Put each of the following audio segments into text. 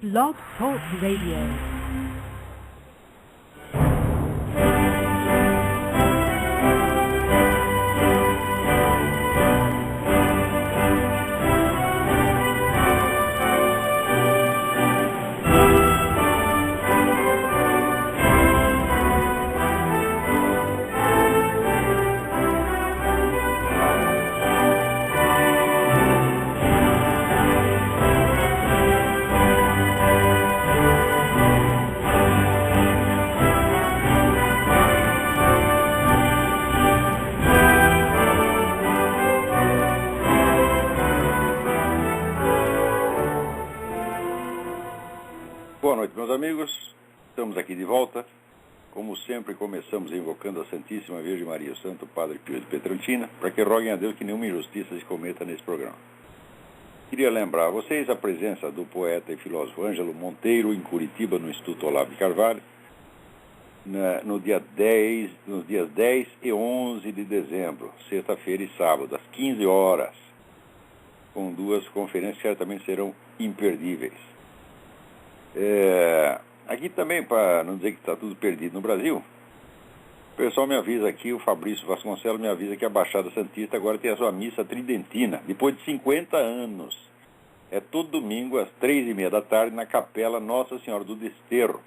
Blog Talk Radio. Boa noite, meus amigos. Estamos aqui de volta. Como sempre, começamos invocando a Santíssima Virgem Maria, o Santo Padre Pio de Pietrelcina, para que roguem a Deus que nenhuma injustiça se cometa nesse programa. Queria lembrar a vocês a presença do poeta e filósofo Ângelo Monteiro em Curitiba, no Instituto Olavo de Carvalho, nos dias 10 e 11 de dezembro, sexta-feira e sábado, às 15 horas, com duas conferências que certamente serão imperdíveis. Aqui também, para não dizer que está tudo perdido no Brasil, o pessoal me avisa aqui, o Fabrício Vasconcelos me avisa que a Baixada Santista agora tem a sua missa tridentina, depois de 50 anos. É todo domingo, às 3h30 da tarde, na Capela Nossa Senhora do Desterro.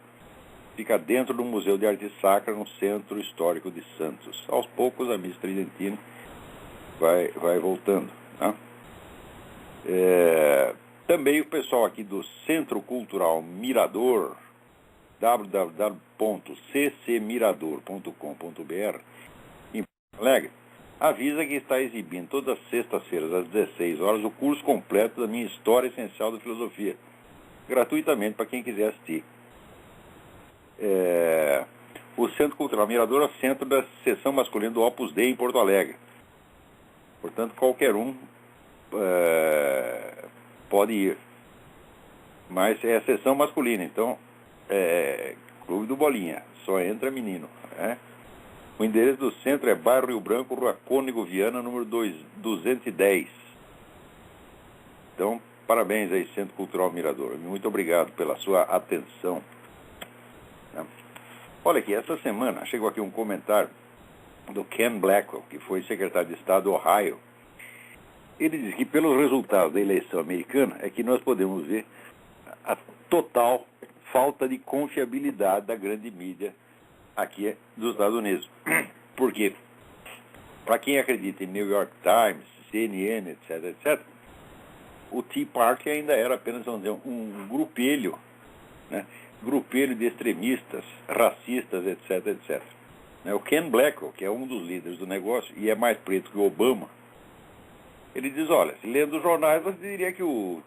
Fica dentro do Museu de Arte Sacra, no Centro Histórico de Santos. Aos poucos, a missa tridentina vai voltando, tá? Também o pessoal aqui do Centro Cultural Mirador, www.ccmirador.com.br, em Porto Alegre, avisa que está exibindo todas as sextas-feiras, às 16 horas, o curso completo da minha História Essencial da Filosofia, gratuitamente para quem quiser assistir. O Centro Cultural Mirador é o centro da seção masculina do Opus Dei em Porto Alegre. Portanto, qualquer um pode ir, mas é a sessão masculina, então Clube do Bolinha, só entra menino, né? O endereço do centro é bairro Rio Branco, Rua Cônego Viana, número 210. Então, parabéns aí, Centro Cultural Mirador, muito obrigado pela sua atenção. Olha aqui, essa semana chegou aqui um comentário do Ken Blackwell, que foi secretário de Estado do Ohio. Ele diz que pelos resultados da eleição americana é que nós podemos ver a total falta de confiabilidade da grande mídia aqui dos Estados Unidos. Porque, para quem acredita em New York Times, CNN, etc., o Tea Party ainda era apenas, vamos dizer, um grupelho, né? Grupelho de extremistas, racistas, etc. O Ken Blackwell, que é um dos líderes do negócio e é mais preto que o Obama, ele diz, olha, se lendo os jornais, você diria que o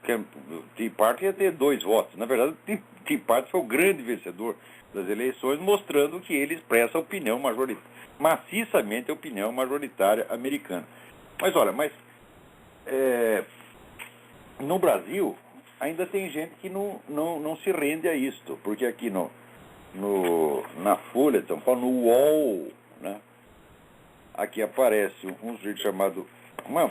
Tea Party ia ter 2 votos. Na verdade, o Tea Party foi o grande vencedor das eleições, mostrando que ele expressa a opinião majoritária, maciçamente a opinião majoritária americana. Mas olha, no Brasil, ainda tem gente que não se rende a isto, porque aqui na Folha de São Paulo, no UOL, né, aqui aparece um sujeito chamado... Uma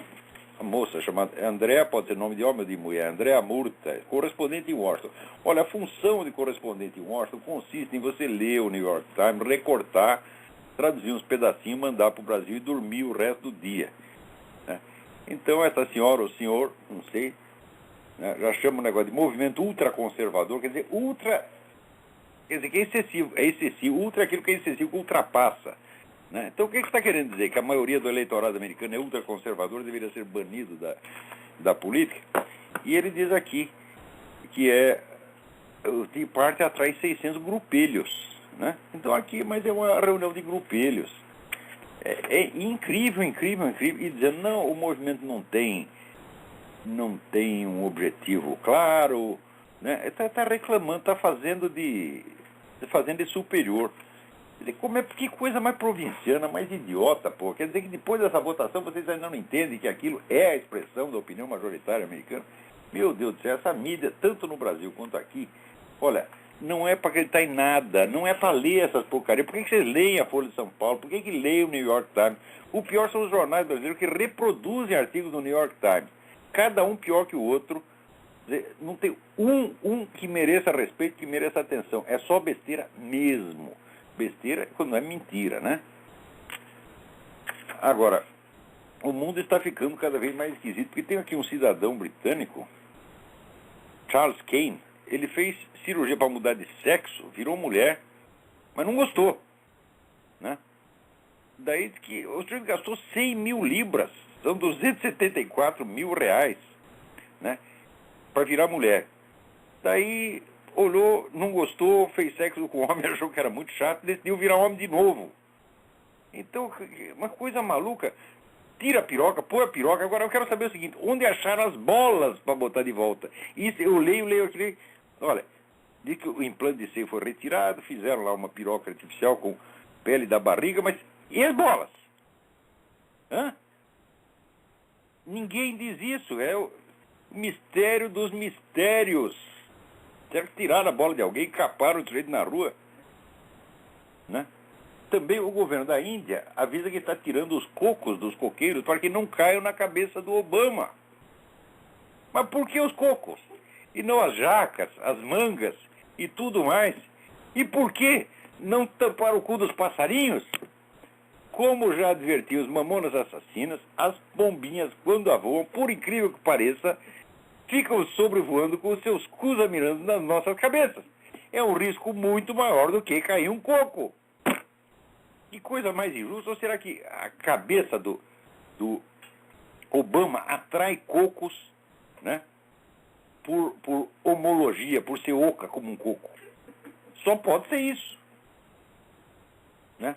moça chamada Andréa, pode ser nome de homem ou de mulher, Andréa Murta, correspondente em Washington. Olha, a função de correspondente em Washington consiste em você ler o New York Times, recortar, traduzir uns pedacinhos, mandar para o Brasil e dormir o resto do dia, né? Então, essa senhora ou senhor, não sei, né, já chama o negócio de movimento ultraconservador, quer dizer, que é excessivo, ultra é aquilo que é excessivo, que ultrapassa. Né? Então, o que está querendo dizer? Que a maioria do eleitorado americano é ultraconservador, deveria ser banido da política? E ele diz aqui que o Tea Party atrai 600 grupelhos. Né? Então, aqui, mas é uma reunião de grupelhos. É incrível. E dizendo, não, o movimento não tem um objetivo claro. Né? Está reclamando, está fazendo de superior. Que coisa mais provinciana, mais idiota, pô. Quer dizer que depois dessa votação vocês ainda não entendem que aquilo é a expressão da opinião majoritária americana? Meu Deus do céu, essa mídia, tanto no Brasil quanto aqui, olha, não é para acreditar em nada, não é para ler essas porcarias. Por que vocês leem a Folha de São Paulo? Por que leem o New York Times? O pior são os jornais brasileiros que reproduzem artigos do New York Times. Cada um pior que o outro, dizer, não tem um que mereça respeito, que mereça atenção. É só besteira mesmo. Besteira quando é mentira, né? Agora, o mundo está ficando cada vez mais esquisito, porque tem aqui um cidadão britânico, Charles Kane. Ele fez cirurgia para mudar de sexo, virou mulher, mas não gostou, né? Daí diz que o senhor gastou 100 mil libras, são 274 mil reais, né? Para virar mulher. Daí olhou, não gostou, fez sexo com o homem, achou que era muito chato, decidiu virar homem de novo. Então, uma coisa maluca. Tira a piroca, põe a piroca. Agora eu quero saber o seguinte: onde acharam as bolas para botar de volta? Isso eu leio aqui. Olha, diz que o implante de seio foi retirado, fizeram lá uma piroca artificial com pele da barriga, mas e as bolas? Hã? Ninguém diz isso. É o mistério dos mistérios. Será que tiraram a bola de alguém e caparam o sujeito na rua? Né? Também o governo da Índia avisa que está tirando os cocos dos coqueiros para que não caiam na cabeça do Obama. Mas por que os cocos? E não as jacas, as mangas e tudo mais? E por que não tampar o cu dos passarinhos? Como já adverti os mamonas assassinas, as pombinhas, quando voam, por incrível que pareça, ficam sobrevoando com os seus cus mirando nas nossas cabeças. É um risco muito maior do que cair um coco. Que coisa mais injusta. Ou será que a cabeça do Obama atrai cocos, né? Por homologia, por ser oca como um coco? Só pode ser isso, né?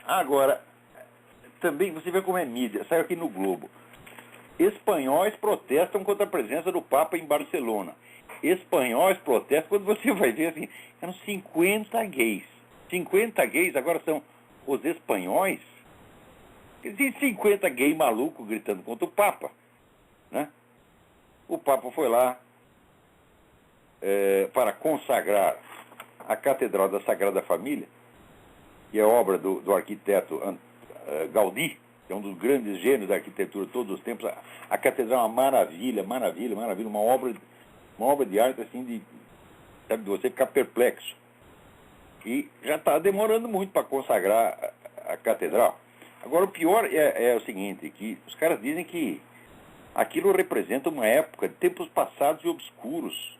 Agora, também você vê como é mídia. Saiu aqui no Globo. Espanhóis protestam contra a presença do Papa em Barcelona. Espanhóis protestam, quando você vai ver assim, eram 50 gays. 50 gays agora são os espanhóis. Existem 50 gays malucos gritando contra o Papa, né? O Papa foi lá para consagrar a Catedral da Sagrada Família, que é obra do arquiteto Gaudí, que é um dos grandes gênios da arquitetura de todos os tempos. A catedral é uma maravilha, uma obra de arte assim sabe, de você ficar perplexo. E já está demorando muito para consagrar a catedral. Agora, o pior é o seguinte, que os caras dizem que aquilo representa uma época de tempos passados e obscuros,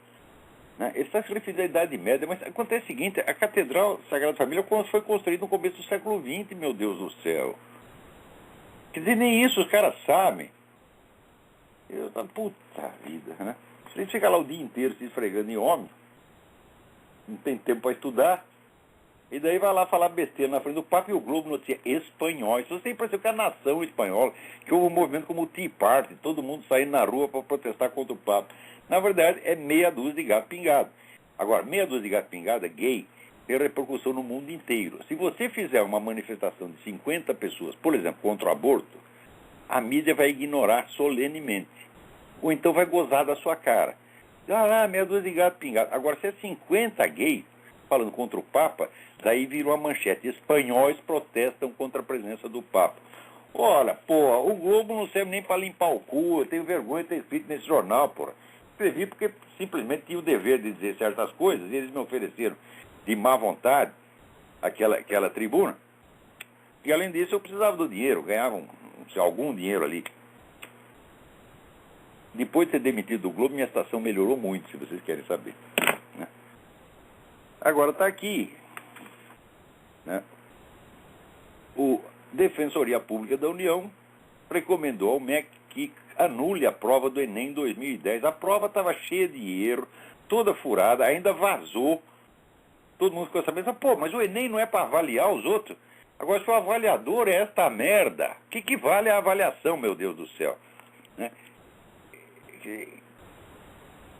né? Eles estão se referindo à Idade Média, mas acontece o seguinte: a Catedral Sagrada Família foi construída no começo do século XX, meu Deus do céu. Quer dizer, nem isso os caras sabem. Puta vida, né? A gente fica lá o dia inteiro se esfregando em homem, não tem tempo para estudar. E daí vai lá falar besteira na frente do Papa, e o Globo notícia espanhóis. Você tem parecer que a nação espanhola, que houve um movimento como o Tea Party, todo mundo saindo na rua para protestar contra o Papa. Na verdade, é meia dúzia de gato pingado. Agora, meia dúzia de gato pingado, gay, tem repercussão no mundo inteiro. Se você fizer uma manifestação de 50 pessoas, por exemplo, contra o aborto, a mídia vai ignorar solenemente. Ou então vai gozar da sua cara. Meia dúzia de gato pingado. Agora, se é 50 gays falando contra o Papa, daí virou a manchete: espanhóis protestam contra a presença do Papa. Olha, porra, o Globo não serve nem para limpar o cu. Eu tenho vergonha de ter escrito nesse jornal, porra. Escrevi porque simplesmente tinha o dever de dizer certas coisas, e eles me ofereceram de má vontade aquela tribuna. E além disso, eu precisava do dinheiro, ganhava algum dinheiro ali. Depois de ser demitido do Globo, minha estação melhorou muito, se vocês querem saber, né? Agora está aqui, né? O Defensoria Pública da União recomendou ao MEC que anule a prova do Enem 2010. A prova estava cheia de erro, toda furada, ainda vazou. Todo mundo ficou sabendo, mas o Enem não é para avaliar os outros? Agora, se o avaliador é esta merda, o que vale a avaliação, meu Deus do céu, né?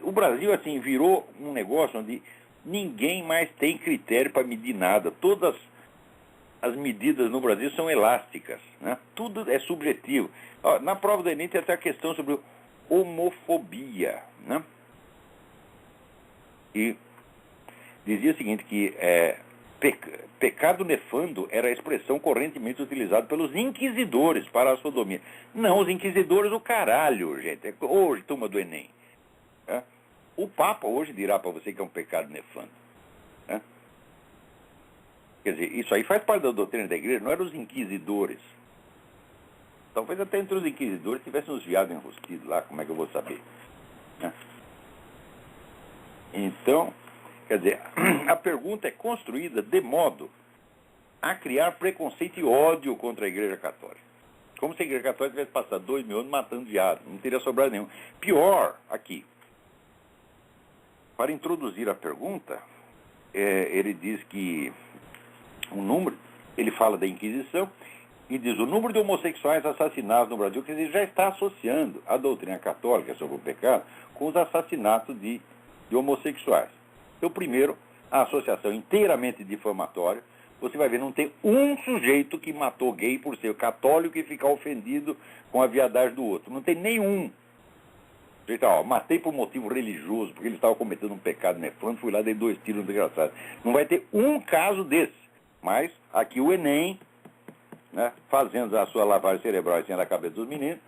O Brasil, assim, virou um negócio onde ninguém mais tem critério para medir nada. Todas as medidas no Brasil são elásticas, né? Tudo é subjetivo. Na prova do Enem tem até a questão sobre homofobia, né? E dizia o seguinte, que pecado nefando era a expressão correntemente utilizada pelos inquisidores para a sodomia. Não, os inquisidores o caralho, gente. Hoje, turma do Enem. O Papa hoje dirá para você que é um pecado nefando. Né? Quer dizer, isso aí faz parte da doutrina da igreja, não eram os inquisidores. Talvez até entre os inquisidores tivessem uns viados enrostidos lá, como é que eu vou saber? Né? Então, quer dizer, a pergunta é construída de modo a criar preconceito e ódio contra a Igreja Católica. Como se a Igreja Católica tivesse passado 2.000 anos matando viado, não teria sobrado nenhum. Pior, aqui, para introduzir a pergunta, ele diz que o número, ele fala da Inquisição, e diz o número de homossexuais assassinados no Brasil, quer dizer, já está associando a doutrina católica sobre o pecado com os assassinatos de homossexuais. Então, primeiro, a associação inteiramente difamatória. Você vai ver, não tem um sujeito que matou gay por ser católico e ficar ofendido com a viadagem do outro. Não tem nenhum. Matei por motivo religioso, porque ele estava cometendo um pecado nefando, fui lá, dei 2 tiros no desgraçado. Não vai ter um caso desse. Mas aqui o Enem, né, fazendo a sua lavagem cerebral em cima da cabeça dos meninos,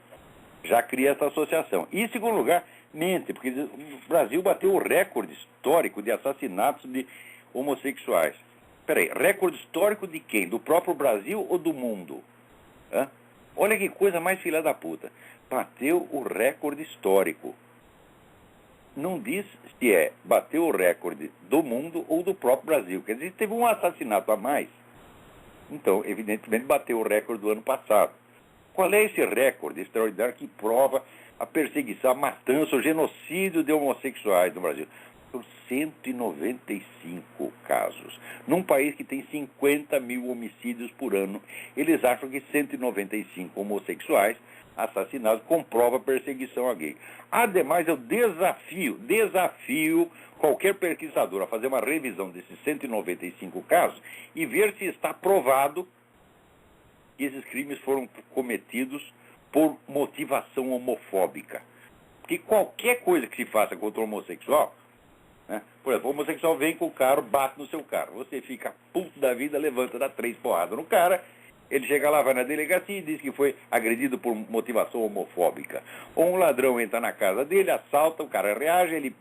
já cria essa associação. E, em segundo lugar, mente, porque o Brasil bateu o recorde histórico de assassinatos de homossexuais. Peraí, recorde histórico de quem? Do próprio Brasil ou do mundo? Hã? Olha que coisa mais filha da puta. Bateu o recorde histórico. Não diz se bateu o recorde do mundo ou do próprio Brasil. Quer dizer, teve um assassinato a mais. Então, evidentemente, bateu o recorde do ano passado. Qual é esse recorde extraordinário que prova a perseguição, a matança, o genocídio de homossexuais no Brasil? São 195 casos. Num país que tem 50 mil homicídios por ano, eles acham que 195 homossexuais assassinados comprova perseguição a gay. Ademais, eu desafio qualquer pesquisador a fazer uma revisão desses 195 casos e ver se está provado que esses crimes foram cometidos por motivação homofóbica. Porque qualquer coisa que se faça contra o homossexual, né? Por exemplo, o homossexual vem com o carro, bate no seu carro. Você fica puto da vida, levanta, dá 3 porradas no cara. Ele chega lá, vai na delegacia e diz que foi agredido por motivação homofóbica. Ou um ladrão entra na casa dele, assalta, o cara reage,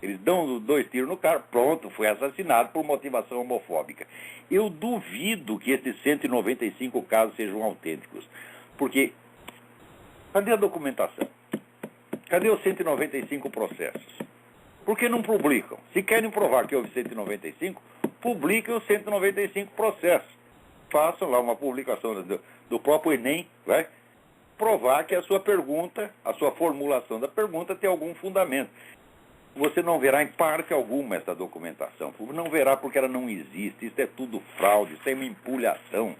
eles dão 2 tiros no cara, pronto, foi assassinado por motivação homofóbica. Eu duvido que esses 195 casos sejam autênticos. Porque, cadê a documentação? Cadê os 195 processos? Por que não publicam? Se querem provar que houve 195, publiquem os 195 processos. Façam lá uma publicação do próprio Enem, vai provar que a sua pergunta, a sua formulação da pergunta tem algum fundamento. Você não verá em parte alguma essa documentação. Não verá porque ela não existe. Isso é tudo fraude, isso é uma empulhação.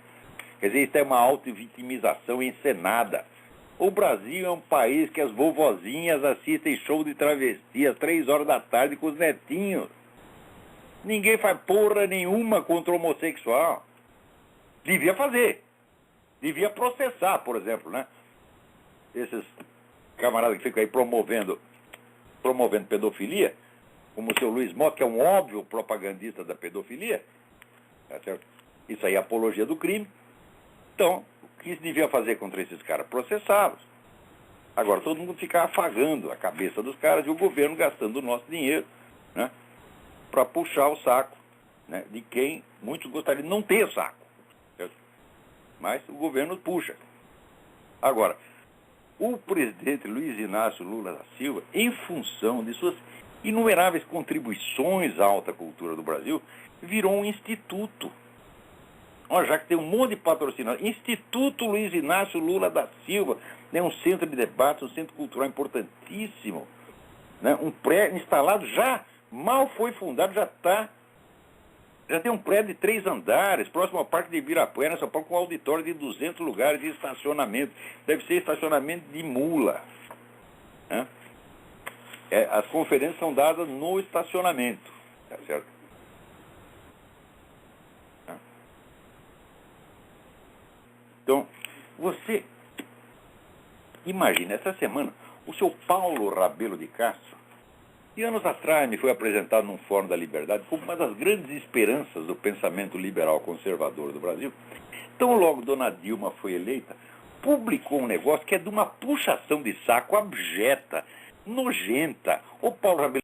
Quer dizer, isso é uma auto-vitimização encenada. O Brasil é um país que as vovozinhas assistem show de travesti às 3 horas da tarde com os netinhos. Ninguém faz porra nenhuma contra o homossexual. Devia fazer. Devia processar, por exemplo, né? Esses camaradas que ficam aí promovendo pedofilia, como o seu Luiz Mota, que é um óbvio propagandista da pedofilia. Tá certo? Isso aí é apologia do crime. Então, o que se devia fazer contra esses caras? Processá-los. Agora, todo mundo fica afagando a cabeça dos caras e o governo gastando o nosso dinheiro, né, para puxar o saco, né, de quem muitos gostariam de não ter saco. Certo? Mas o governo puxa. Agora, o presidente Luiz Inácio Lula da Silva, em função de suas inumeráveis contribuições à alta cultura do Brasil, virou um instituto. Já que tem um monte de patrocinadores, Instituto Luiz Inácio Lula da Silva, né, um centro de debate, um centro cultural importantíssimo, né, um prédio instalado, já mal foi fundado, já tem um prédio de 3 andares, próximo ao Parque de Ibirapuera, São Paulo, com um auditório de 200 lugares de estacionamento. Deve ser estacionamento de mula. Né? As conferências são dadas no estacionamento. Tá certo? Então, você imagina, essa semana, o seu Paulo Rabelo de Castro, e anos atrás me foi apresentado num Fórum da Liberdade como uma das grandes esperanças do pensamento liberal conservador do Brasil. Então, logo Dona Dilma foi eleita, publicou um negócio que é de uma puxação de saco abjeta, nojenta. O Paulo Rabelo